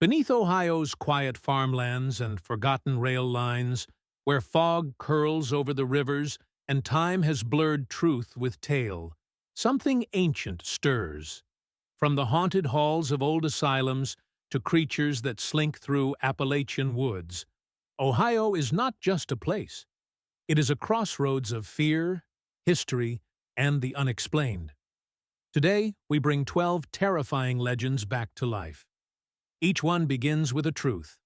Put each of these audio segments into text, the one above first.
Beneath Ohio's quiet farmlands and forgotten rail lines, where fog curls over the rivers and time has blurred truth with tale, something ancient stirs. From the haunted halls of old asylums to creatures that slink through Appalachian woods, Ohio is not just a place. It is a crossroads of fear, history, and the unexplained. Today, we bring 12 terrifying legends back to life. Each one begins with a truth,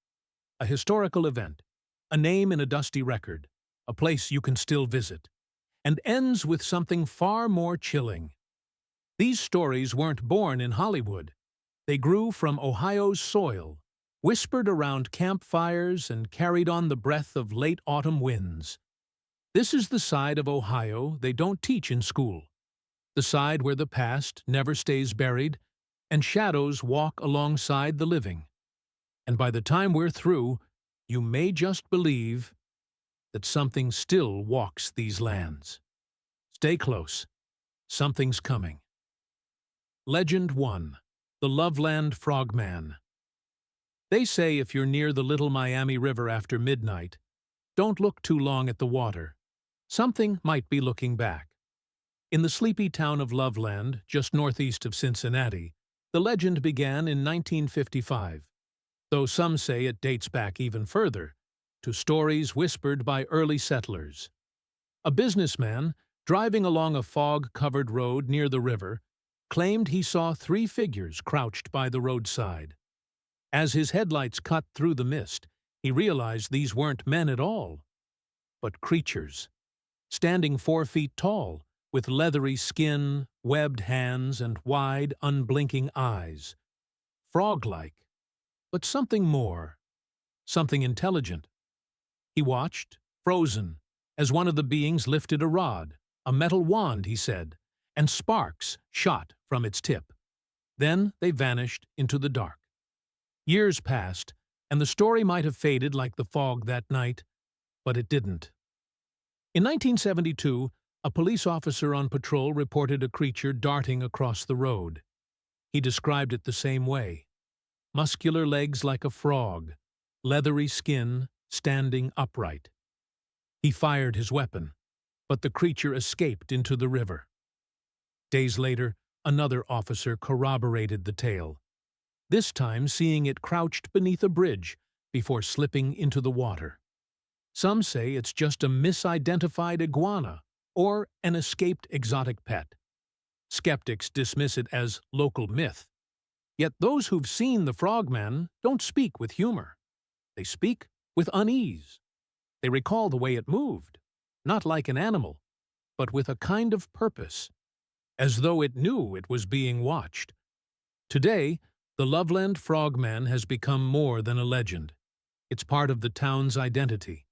a historical event, a name in a dusty record, a place you can still visit, and ends with something far more chilling. These stories weren't born in Hollywood. They grew from Ohio's soil, whispered around campfires and carried on the breath of late autumn winds. This is the side of Ohio they don't teach in school, the side where the past never stays buried and shadows walk alongside the living. And by the time we're through, you may just believe that something still walks these lands. Stay close. Something's coming. Legend 1. The Loveland Frogman. They say if you're near the Little Miami River after midnight, don't look too long at the water. Something might be looking back. In the sleepy town of Loveland, just northeast of Cincinnati, the legend began in 1955, though some say it dates back even further, to stories whispered by early settlers. A businessman, driving along a fog-covered road near the river, claimed he saw 3 figures crouched by the roadside. As his headlights cut through the mist, he realized these weren't men at all, but creatures, standing 4 feet tall, with leathery skin, webbed hands, and wide, unblinking eyes. Frog-like, but something more, something intelligent. He watched, frozen, as one of the beings lifted a rod, a metal wand, he said, and sparks shot from its tip. Then they vanished into the dark. Years passed, and the story might have faded like the fog that night, but it didn't. In 1972, a police officer on patrol reported a creature darting across the road. He described it the same way. Muscular legs like a frog, leathery skin, standing upright. He fired his weapon, but the creature escaped into the river. Days later, another officer corroborated the tale, this time seeing it crouched beneath a bridge before slipping into the water. Some say it's just a misidentified iguana or an escaped exotic pet. Skeptics dismiss it as local myth. Yet those who've seen the frogman don't speak with humor. They speak with unease. They recall the way it moved, not like an animal, but with a kind of purpose, as though it knew it was being watched. Today, the Loveland Frogman has become more than a legend. It's part of the town's identity.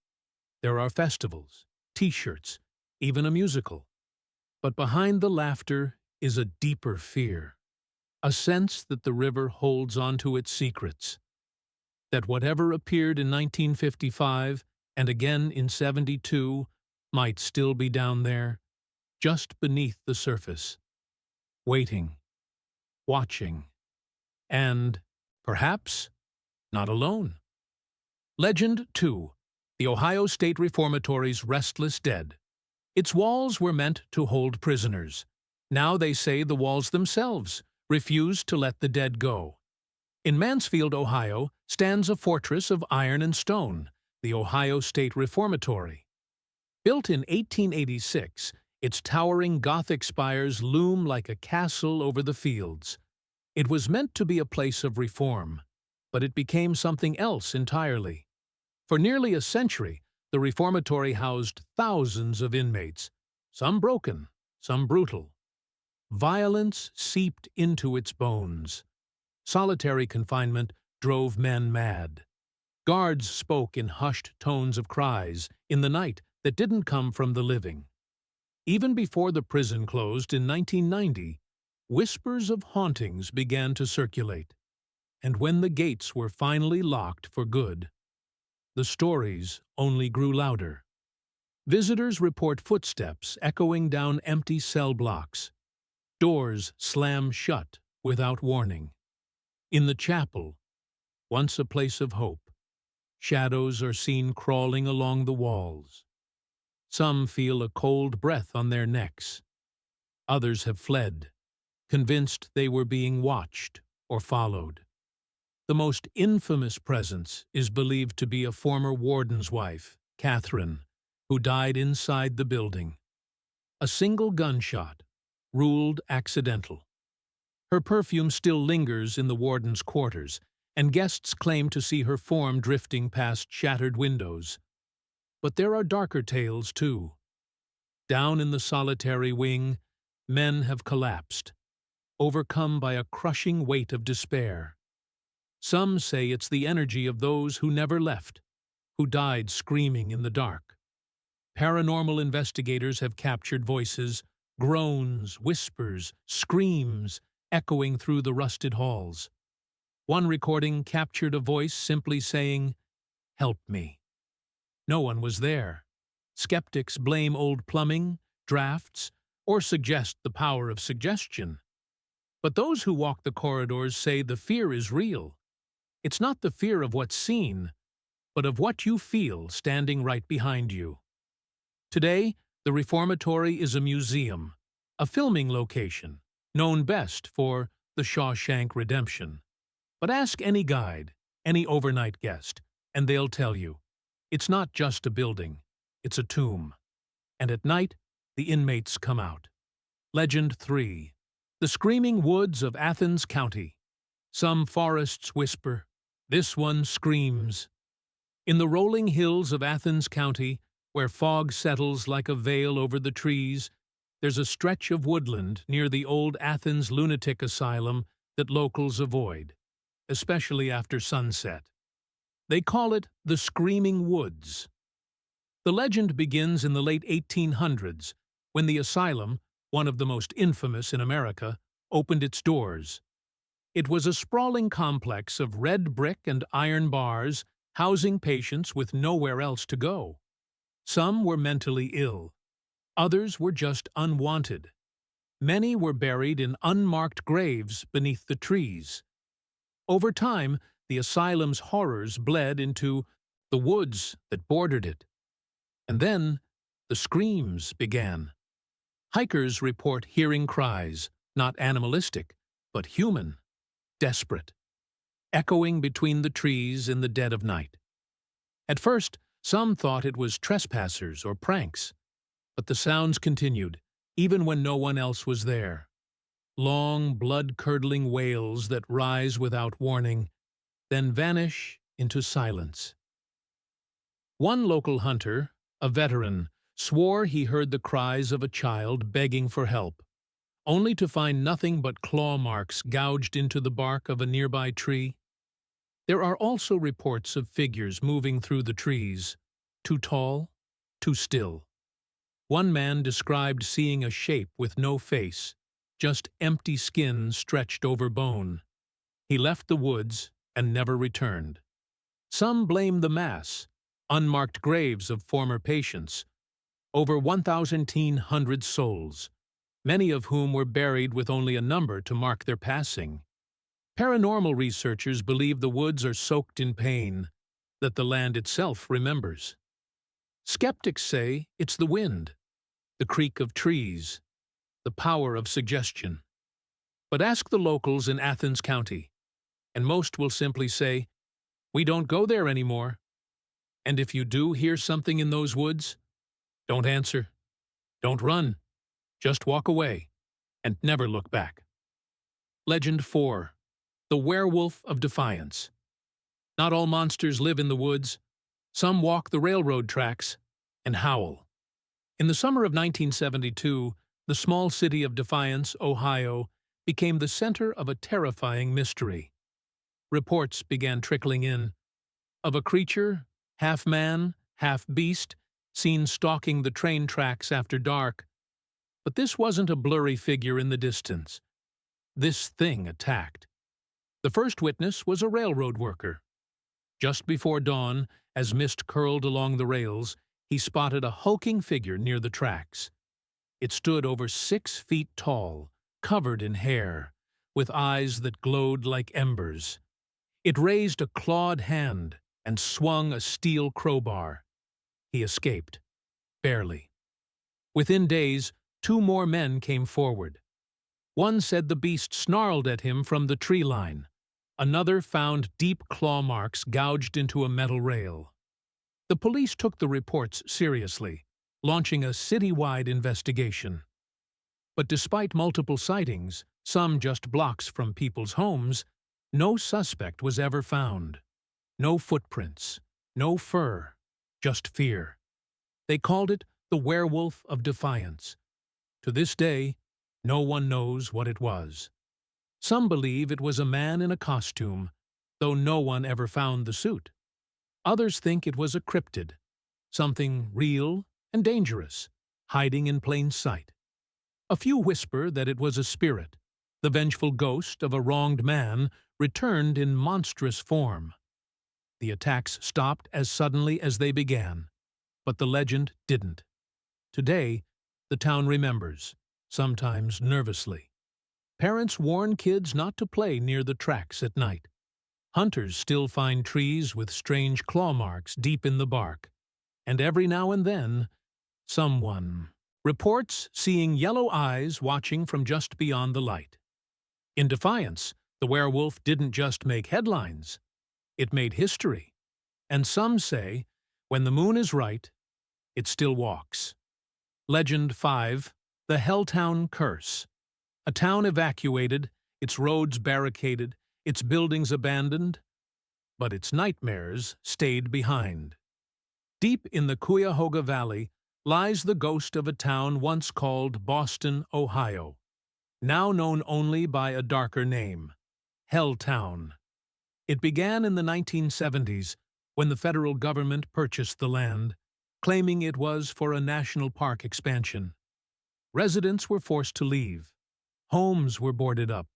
There are festivals, T-shirts, even a musical. But behind the laughter is a deeper fear, a sense that the river holds onto its secrets, that whatever appeared in 1955 and again in 72 might still be down there, just beneath the surface, waiting, watching, and, perhaps, not alone. Legend 2. The Ohio State Reformatory's Restless Dead. Its walls were meant to hold prisoners. Now they say the walls themselves refuse to let the dead go. In Mansfield, Ohio, stands a fortress of iron and stone, the Ohio State Reformatory. Built in 1886, its towering Gothic spires loom like a castle over the fields. It was meant to be a place of reform, but it became something else entirely. For nearly a century, the reformatory housed thousands of inmates, some broken, some brutal. Violence seeped into its bones. Solitary confinement drove men mad. Guards spoke in hushed tones of cries in the night that didn't come from the living. Even before the prison closed in 1990, whispers of hauntings began to circulate. And when the gates were finally locked for good, the stories only grew louder. Visitors report footsteps echoing down empty cell blocks. Doors slam shut without warning. In the chapel, once a place of hope. Shadows are seen crawling along the walls. Some feel a cold breath on their necks. Others have fled, convinced they were being watched or followed. The most infamous presence is believed to be a former warden's wife, Catherine, who died inside the building. A single gunshot, ruled accidental. Her perfume still lingers in the warden's quarters, and guests claim to see her form drifting past shattered windows. But there are darker tales, too. Down in the solitary wing, men have collapsed, overcome by a crushing weight of despair. Some say it's the energy of those who never left, who died screaming in the dark. Paranormal investigators have captured voices, groans, whispers, screams, echoing through the rusted halls. One recording captured a voice simply saying, "Help me." No one was there. Skeptics blame old plumbing, drafts, or suggest the power of suggestion. But those who walk the corridors say the fear is real. It's not the fear of what's seen, but of what you feel standing right behind you. Today, the reformatory is a museum, a filming location, known best for The Shawshank Redemption. But ask any guide, any overnight guest, and they'll tell you, it's not just a building, it's a tomb. And at night, the inmates come out. Legend 3. The Screaming Woods of Athens County. Some forests whisper, this one screams. In the rolling hills of Athens County, where fog settles like a veil over the trees, there's a stretch of woodland near the old Athens lunatic asylum that locals avoid, especially after sunset. They call it the Screaming Woods. The legend begins in the late 1800s, when the asylum, one of the most infamous in America, opened its doors. It was a sprawling complex of red brick and iron bars, housing patients with nowhere else to go. Some were mentally ill. Others were just unwanted. Many were buried in unmarked graves beneath the trees. Over time, the asylum's horrors bled into the woods that bordered it. And then, the screams began. Hikers report hearing cries, not animalistic, but human, desperate, echoing between the trees in the dead of night. At first, some thought it was trespassers or pranks, but the sounds continued, even when no one else was there. Long, blood-curdling wails that rise without warning, then vanish into silence. One local hunter, a veteran, swore he heard the cries of a child begging for help, only to find nothing but claw marks gouged into the bark of a nearby tree. There are also reports of figures moving through the trees, too tall, too still. One man described seeing a shape with no face, just empty skin stretched over bone. He left the woods and never returned. Some blame the mass, unmarked graves of former patients, over 1,100 souls, many of whom were buried with only a number to mark their passing. Paranormal researchers believe the woods are soaked in pain, that the land itself remembers. Skeptics say it's the wind, the creak of trees, the power of suggestion. But ask the locals in Athens County, and most will simply say, "We don't go there anymore." And if you do hear something in those woods, don't answer, don't run, just walk away, and never look back. Legend 4. The Werewolf of Defiance. Not all monsters live in the woods. Some walk the railroad tracks and howl. In the summer of 1972, the small city of Defiance, Ohio, became the center of a terrifying mystery. Reports began trickling in of a creature, half man, half beast, seen stalking the train tracks after dark. But this wasn't a blurry figure in the distance. This thing attacked. The first witness was a railroad worker. Just before dawn, as mist curled along the rails, he spotted a hulking figure near the tracks. It stood over 6 feet tall, covered in hair, with eyes that glowed like embers. It raised a clawed hand and swung a steel crowbar. He escaped, barely. Within days, 2 more men came forward. One said the beast snarled at him from the tree line. Another found deep claw marks gouged into a metal rail. The police took the reports seriously, launching a citywide investigation. But despite multiple sightings, some just blocks from people's homes, no suspect was ever found. No footprints, no fur, just fear. They called it the werewolf of defiance. To this day, no one knows what it was. Some believe it was a man in a costume, though no one ever found the suit. Others think it was a cryptid, something real and dangerous, hiding in plain sight. A few whisper that it was a spirit, the vengeful ghost of a wronged man returned in monstrous form. The attacks stopped as suddenly as they began, but the legend didn't. Today, the town remembers, sometimes nervously. Parents warn kids not to play near the tracks at night. Hunters still find trees with strange claw marks deep in the bark. And every now and then, someone reports seeing yellow eyes watching from just beyond the light. In defiance, the werewolf didn't just make headlines. It made history. And some say, when the moon is right, it still walks. Legend 5, the Helltown Curse. A town evacuated, its roads barricaded, its buildings abandoned, but its nightmares stayed behind. Deep in the Cuyahoga Valley lies the ghost of a town once called Boston, Ohio, now known only by a darker name, Helltown. It began in the 1970s when the federal government purchased the land, claiming it was for a national park expansion. Residents were forced to leave. Homes were boarded up.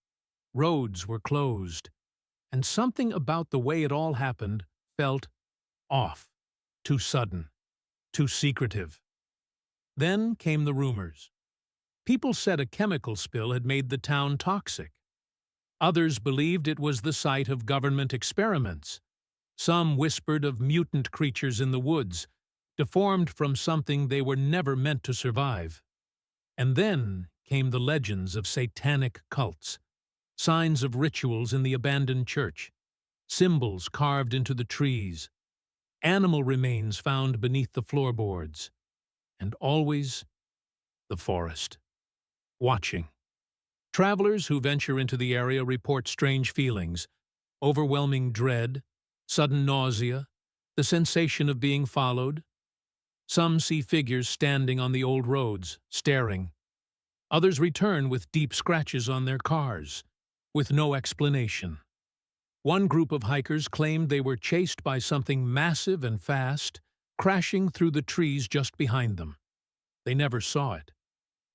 Roads were closed. And something about the way it all happened felt off, too sudden, too secretive. Then came the rumors. People said a chemical spill had made the town toxic. Others believed it was the site of government experiments. Some whispered of mutant creatures in the woods, deformed from something they were never meant to survive. And then came the legends of satanic cults, signs of rituals in the abandoned church, symbols carved into the trees, animal remains found beneath the floorboards, and always the forest, watching. Travelers who venture into the area report strange feelings, overwhelming dread, sudden nausea, the sensation of being followed. Some see figures standing on the old roads, staring. Others return with deep scratches on their cars, with no explanation. One group of hikers claimed they were chased by something massive and fast, crashing through the trees just behind them. They never saw it,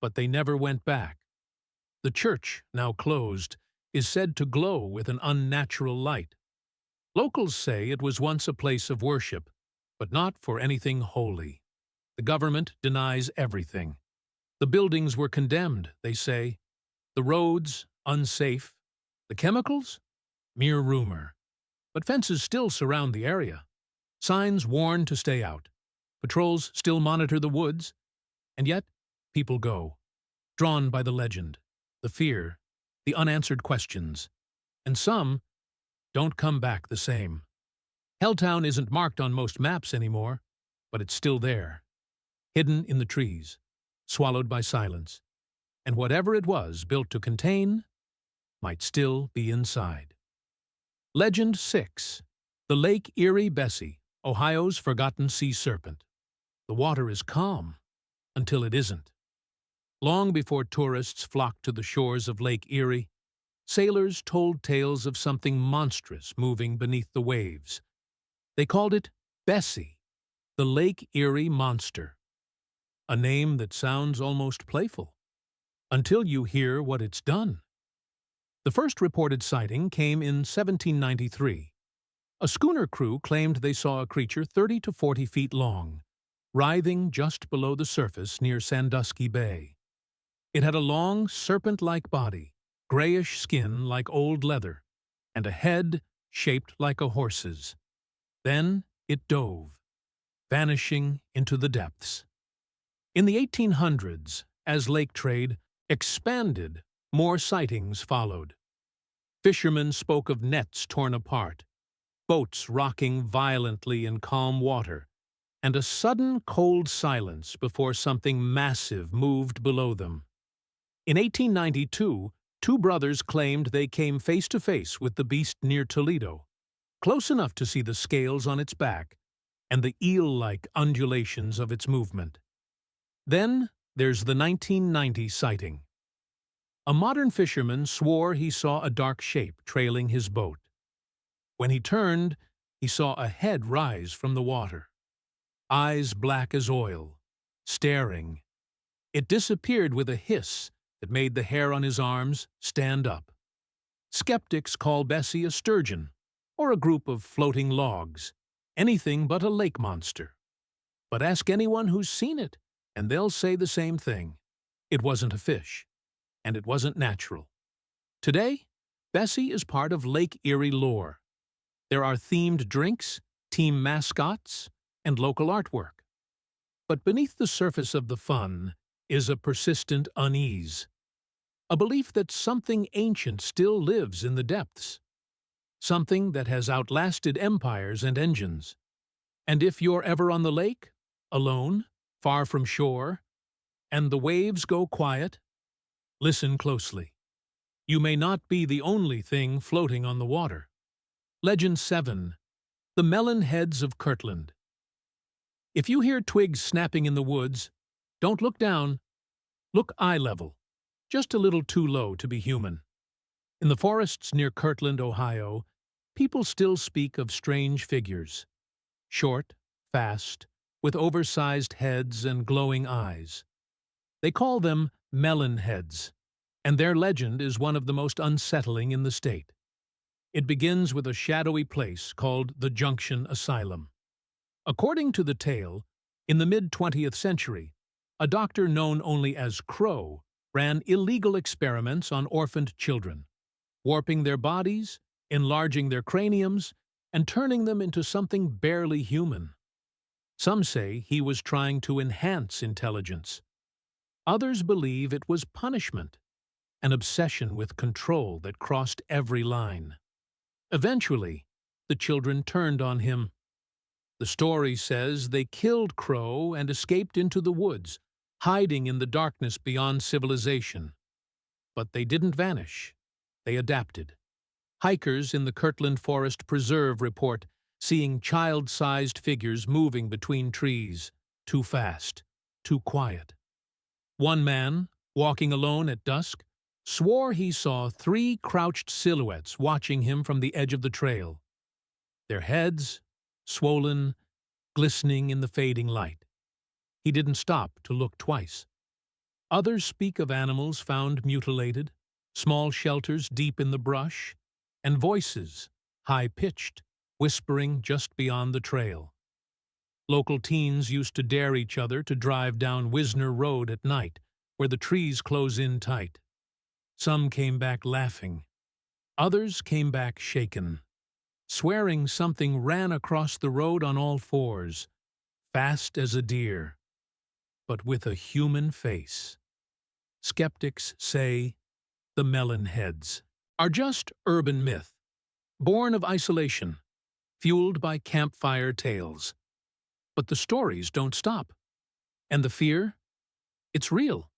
but they never went back. The church, now closed, is said to glow with an unnatural light. Locals say it was once a place of worship, but not for anything holy. The government denies everything. The buildings were condemned, they say. The roads, unsafe. The chemicals? Mere rumor. But fences still surround the area. Signs warn to stay out. Patrols still monitor the woods. And yet, people go, drawn by the legend, the fear, the unanswered questions. And some don't come back the same. Helltown isn't marked on most maps anymore, but it's still there, hidden in the trees, swallowed by silence, and whatever it was built to contain might still be inside. Legend 6. The Lake Erie Bessie, Ohio's forgotten sea serpent. The water is calm, until it isn't. Long before tourists flocked to the shores of Lake Erie, sailors told tales of something monstrous moving beneath the waves. They called it Bessie, the Lake Erie monster. A name that sounds almost playful, until you hear what it's done. The first reported sighting came in 1793. A schooner crew claimed they saw a creature 30 to 40 feet long, writhing just below the surface near Sandusky Bay. It had a long, serpent-like body, grayish skin like old leather, and a head shaped like a horse's. Then it dove, vanishing into the depths. In the 1800s, as lake trade expanded, more sightings followed. Fishermen spoke of nets torn apart, boats rocking violently in calm water, and a sudden cold silence before something massive moved below them. In 1892, two brothers claimed they came face to face with the beast near Toledo, close enough to see the scales on its back and the eel-like undulations of its movement. Then there's the 1990 sighting. A modern fisherman swore he saw a dark shape trailing his boat. When he turned, he saw a head rise from the water, eyes black as oil, staring. It disappeared with a hiss that made the hair on his arms stand up. Skeptics call Bessie a sturgeon, or a group of floating logs, anything but a lake monster. But ask anyone who's seen it, and they'll say the same thing. It wasn't a fish, and it wasn't natural. Today, Bessie is part of Lake Erie lore. There are themed drinks, team mascots, and local artwork. But beneath the surface of the fun is a persistent unease, a belief that something ancient still lives in the depths, something that has outlasted empires and engines. And if you're ever on the lake, alone, far from shore, and the waves go quiet, listen closely. You may not be the only thing floating on the water. Legend 7. The Melon Heads of Kirtland. If you hear twigs snapping in the woods, don't look down. Look eye level, just a little too low to be human. In the forests near Kirtland, Ohio, people still speak of strange figures. Short, fast, with oversized heads and glowing eyes. They call them melon heads, and their legend is one of the most unsettling in the state. It begins with a shadowy place called the Junction Asylum. According to the tale, in the mid-20th century, a doctor known only as Crow ran illegal experiments on orphaned children, warping their bodies, enlarging their craniums, and turning them into something barely human. Some say he was trying to enhance intelligence. Others believe it was punishment, an obsession with control that crossed every line. Eventually, the children turned on him. The story says they killed Crow and escaped into the woods, hiding in the darkness beyond civilization. But they didn't vanish. They adapted. Hikers in the Kirtland Forest Preserve report seeing child-sized figures moving between trees, too fast, too quiet. One man, walking alone at dusk, swore he saw 3 crouched silhouettes watching him from the edge of the trail. Their heads, swollen, glistening in the fading light. He didn't stop to look twice. Others speak of animals found mutilated, small shelters deep in the brush, and voices, high-pitched, whispering just beyond the trail. Local teens used to dare each other to drive down Wisner Road at night, where the trees close in tight. Some came back laughing. Others came back shaken, swearing something ran across the road on all fours, fast as a deer, but with a human face. Skeptics say the melon heads are just urban myth, born of isolation, fueled by campfire tales. But the stories don't stop. And the fear? It's real.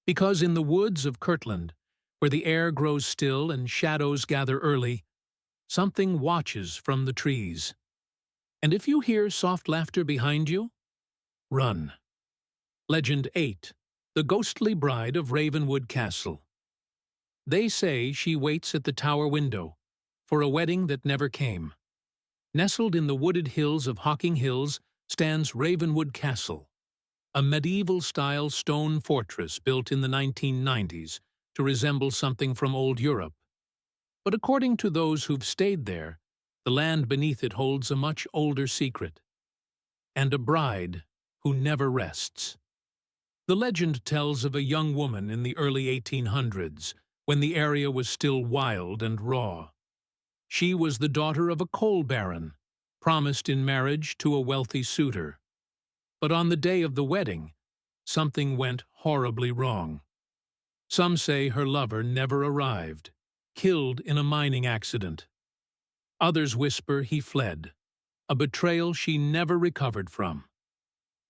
Because in the woods of Kirtland, where the air grows still and shadows gather early, something watches from the trees. And if you hear soft laughter behind you, run. Legend 8. The Ghostly Bride of Ravenwood Castle. They say she waits at the tower window for a wedding that never came. Nestled in the wooded hills of Hocking Hills stands Ravenwood Castle, a medieval-style stone fortress built in the 1990s to resemble something from old Europe. But according to those who've stayed there, the land beneath it holds a much older secret, and a bride who never rests. The legend tells of a young woman in the early 1800s, when the area was still wild and raw. She was the daughter of a coal baron, promised in marriage to a wealthy suitor. But on the day of the wedding, something went horribly wrong. Some say her lover never arrived, killed in a mining accident. Others whisper he fled, a betrayal she never recovered from.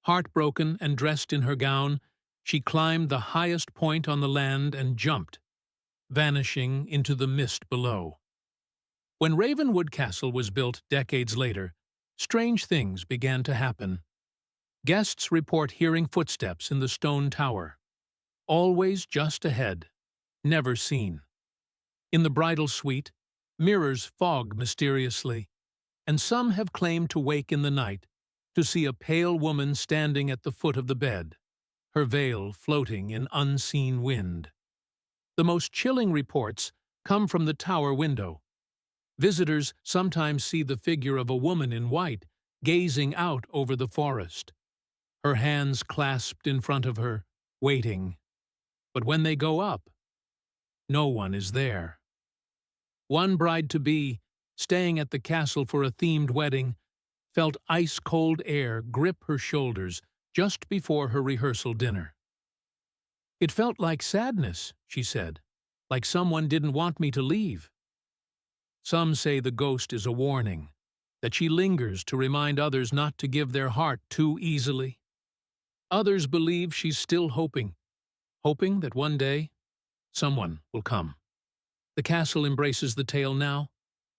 Heartbroken and dressed in her gown, she climbed the highest point on the land and jumped, vanishing into the mist below. When Ravenwood Castle was built decades later, strange things began to happen. Guests report hearing footsteps in the stone tower, always just ahead, never seen. In the bridal suite, mirrors fog mysteriously, and some have claimed to wake in the night to see a pale woman standing at the foot of the bed, her veil floating in unseen wind. The most chilling reports come from the tower window. Visitors sometimes see the figure of a woman in white gazing out over the forest, her hands clasped in front of her, waiting. But when they go up, no one is there. One bride-to-be, staying at the castle for a themed wedding, felt ice-cold air grip her shoulders just before her rehearsal dinner. "It felt like sadness," she said, "like someone didn't want me to leave." Some say the ghost is a warning, that she lingers to remind others not to give their heart too easily. Others believe she's still hoping that one day someone will come. The castle embraces the tale now,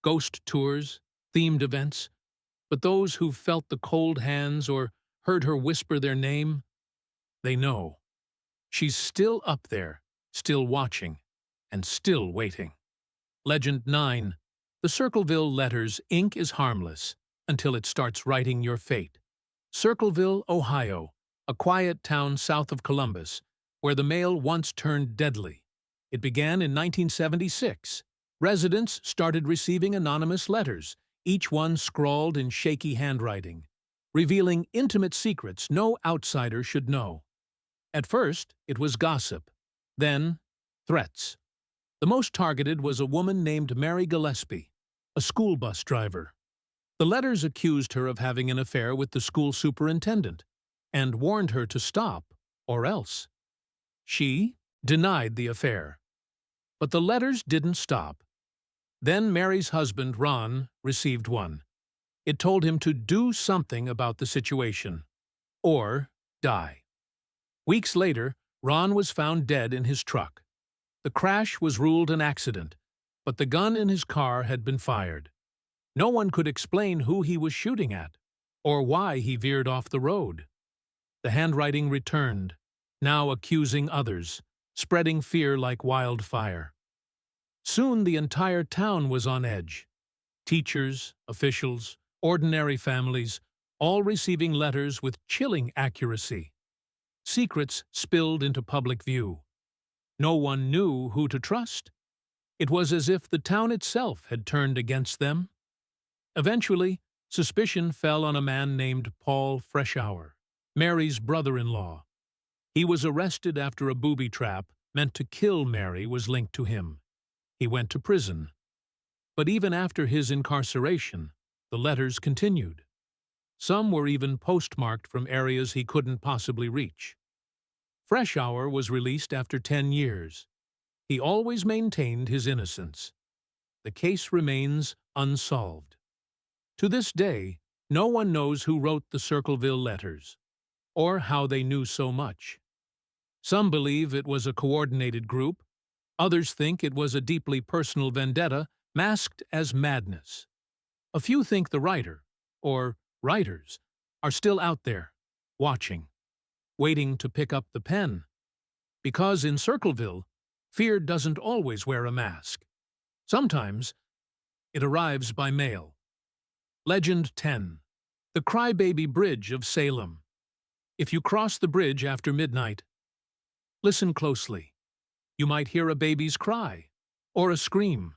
ghost tours, themed events, but those who've felt the cold hands or heard her whisper their name, they know. She's still up there, still watching, and still waiting. Legend 9. The Circleville letters. Ink is harmless until it starts writing your fate. Circleville, Ohio, a quiet town south of Columbus, where the mail once turned deadly. It began in 1976. Residents started receiving anonymous letters, each one scrawled in shaky handwriting, revealing intimate secrets no outsider should know. At first, it was gossip, then threats. The most targeted was a woman named Mary Gillespie, a school bus driver. The letters accused her of having an affair with the school superintendent and warned her to stop, or else. She denied the affair. But the letters didn't stop. Then Mary's husband, Ron, received one. It told him to do something about the situation, or die. Weeks later, Ron was found dead in his truck. The crash was ruled an accident, but the gun in his car had been fired. No one could explain who he was shooting at, or why he veered off the road. The handwriting returned, now accusing others, spreading fear like wildfire. Soon the entire town was on edge. Teachers, officials, ordinary families, all receiving letters with chilling accuracy. Secrets spilled into public view. No one knew who to trust. It was as if the town itself had turned against them. Eventually, suspicion fell on a man named Paul Freshour, Mary's brother-in-law. He was arrested after a booby trap meant to kill Mary was linked to him. He went to prison. But even after his incarceration, the letters continued. Some were even postmarked from areas he couldn't possibly reach. Freshour was released after 10 years. He always maintained his innocence. The case remains unsolved. To this day, no one knows who wrote the Circleville letters, or how they knew so much. Some believe it was a coordinated group. Others think it was a deeply personal vendetta masked as madness. A few think the writer, or writers, are still out there, watching, waiting to pick up the pen. Because in Circleville, fear doesn't always wear a mask. Sometimes it arrives by mail. Legend 10. The Crybaby Bridge of Salem. If you cross the bridge after midnight, listen closely. You might hear a baby's cry, or a scream.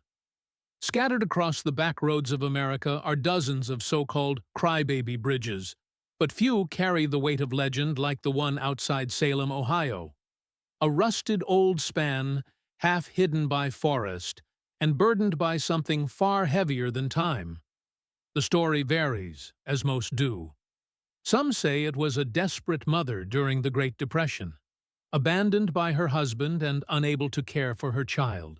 Scattered across the back roads of America are dozens of so-called crybaby bridges, but few carry the weight of legend like the one outside Salem, Ohio. A rusted old span, half hidden by forest, and burdened by something far heavier than time. The story varies, as most do. Some say it was a desperate mother during the Great Depression, abandoned by her husband and unable to care for her child.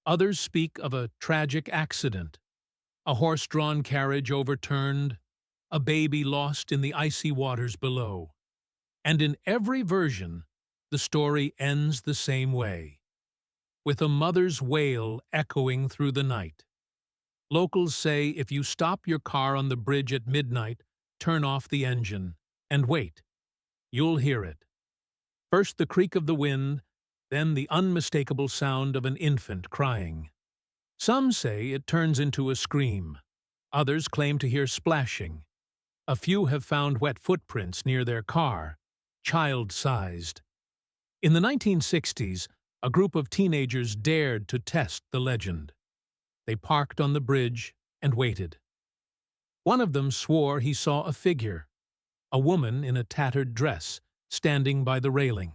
Others speak of a tragic accident, a horse-drawn carriage overturned, a baby lost in the icy waters below. And in every version, the story ends the same way, with a mother's wail echoing through the night. Locals say if you stop your car on the bridge at midnight, turn off the engine, and wait, you'll hear it. First the creak of the wind, then the unmistakable sound of an infant crying. Some say it turns into a scream. Others claim to hear splashing. A few have found wet footprints near their car, child-sized. In the 1960s, a group of teenagers dared to test the legend. They parked on the bridge and waited. One of them swore he saw a figure, a woman in a tattered dress, standing by the railing.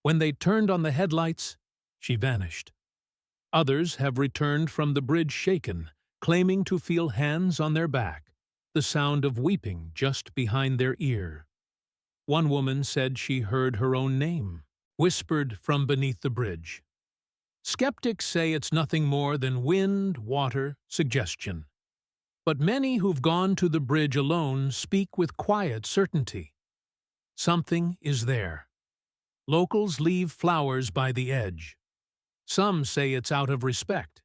When they turned on the headlights, she vanished. Others have returned from the bridge shaken, claiming to feel hands on their back, the sound of weeping just behind their ear. One woman said she heard her own name, whispered from beneath the bridge. Skeptics say it's nothing more than wind, water, suggestion. But many who've gone to the bridge alone speak with quiet certainty. Something is there. Locals leave flowers by the edge. Some say it's out of respect.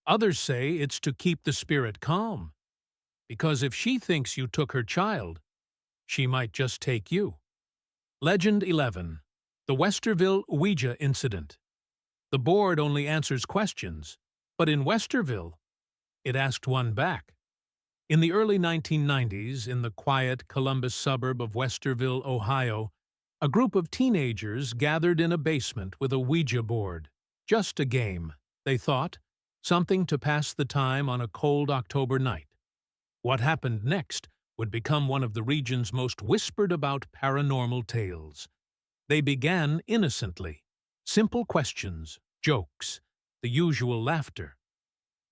Others say it's to keep the spirit calm. Because if she thinks you took her child, she might just take you. Legend 11. The Westerville Ouija Incident. The board only answers questions, but in Westerville, it asked one back. In the early 1990s, in the quiet Columbus suburb of Westerville, Ohio, a group of teenagers gathered in a basement with a Ouija board. Just a game, they thought, something to pass the time on a cold October night. What happened next would become one of the region's most whispered-about paranormal tales. They began innocently. Simple questions, jokes, the usual laughter.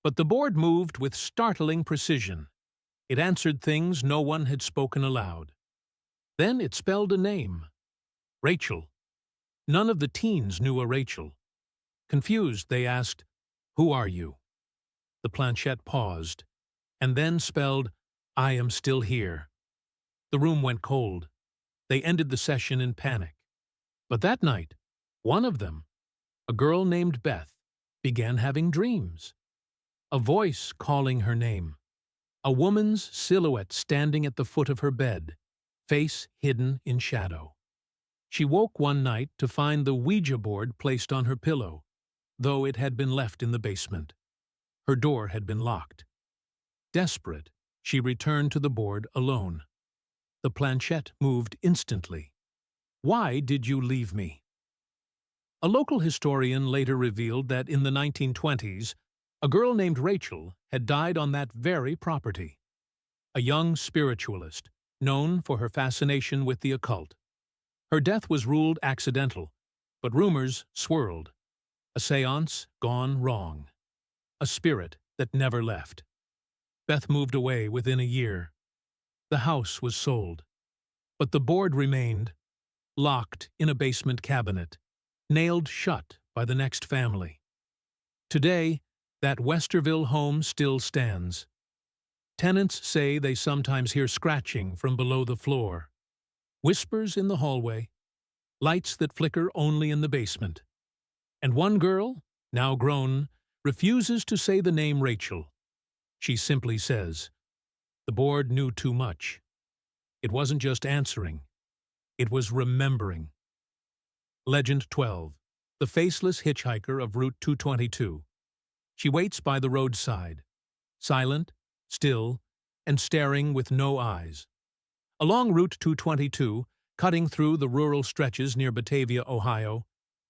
But the board moved with startling precision. It answered things no one had spoken aloud. Then it spelled a name. Rachel. None of the teens knew a Rachel. Confused, they asked, "Who are you?" The planchette paused, and then spelled, "I am still here." The room went cold. They ended the session in panic. But that night, one of them, a girl named Beth, began having dreams. A voice calling her name. A woman's silhouette standing at the foot of her bed, face hidden in shadow. She woke one night to find the Ouija board placed on her pillow, though it had been left in the basement. Her door had been locked. Desperate, she returned to the board alone. The planchette moved instantly. "Why did you leave me?" A local historian later revealed that in the 1920s, a girl named Rachel had died on that very property. A young spiritualist, known for her fascination with the occult. Her death was ruled accidental, but rumors swirled. A seance gone wrong. A spirit that never left. Beth moved away within a year. The house was sold. But the board remained, locked in a basement cabinet, nailed shut by the next family. Today, that Westerville home still stands. Tenants say they sometimes hear scratching from below the floor, whispers in the hallway, lights that flicker only in the basement. And one girl, now grown, refuses to say the name Rachel. She simply says, "The board knew too much." It wasn't just answering, it was remembering. Legend 12. The Faceless Hitchhiker of Route 222. She waits by the roadside, silent, still, and staring with no eyes. Along Route 222, cutting through the rural stretches near Batavia, Ohio,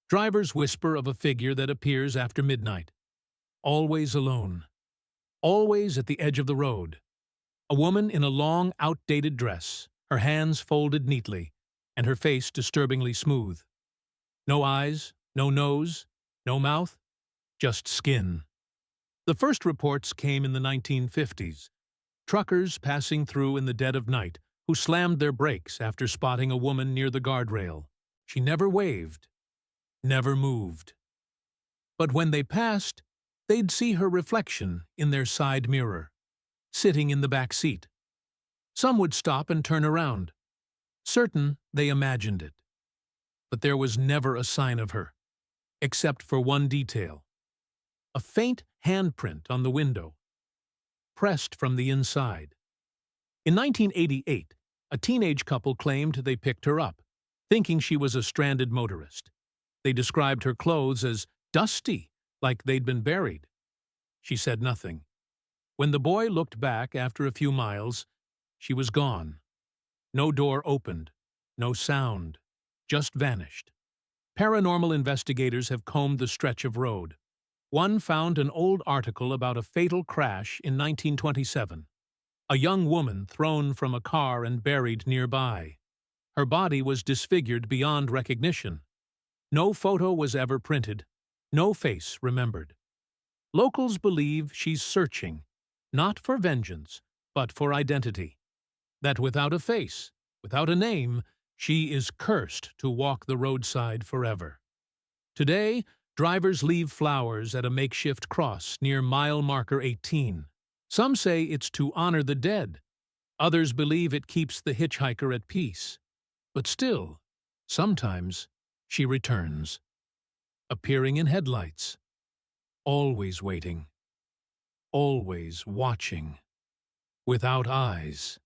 drivers whisper of a figure that appears after midnight. Always alone. Always at the edge of the road. A woman in a long, outdated dress, her hands folded neatly, and her face disturbingly smooth. No eyes, no nose, no mouth, just skin. The first reports came in the 1950s. Truckers passing through in the dead of night who slammed their brakes after spotting a woman near the guardrail. She never waved, never moved. But when they passed, they'd see her reflection in their side mirror, sitting in the back seat. Some would stop and turn around, certain they imagined it. But there was never a sign of her, except for one detail: a faint handprint on the window, pressed from the inside. In 1988, a teenage couple claimed they picked her up, thinking she was a stranded motorist. They described her clothes as dusty, like they'd been buried. She said nothing. When the boy looked back after a few miles, she was gone. No door opened, no sound, just vanished. Paranormal investigators have combed the stretch of road. One found an old article about a fatal crash in 1927. A young woman thrown from a car and buried nearby. Her body was disfigured beyond recognition. No photo was ever printed, no face remembered. Locals believe she's searching, not for vengeance, but for identity. That without a face, without a name, she is cursed to walk the roadside forever. Today, drivers leave flowers at a makeshift cross near mile marker 18. Some say it's to honor the dead. Others believe it keeps the hitchhiker at peace. But still, sometimes she returns, appearing in headlights, always waiting, always watching, without eyes.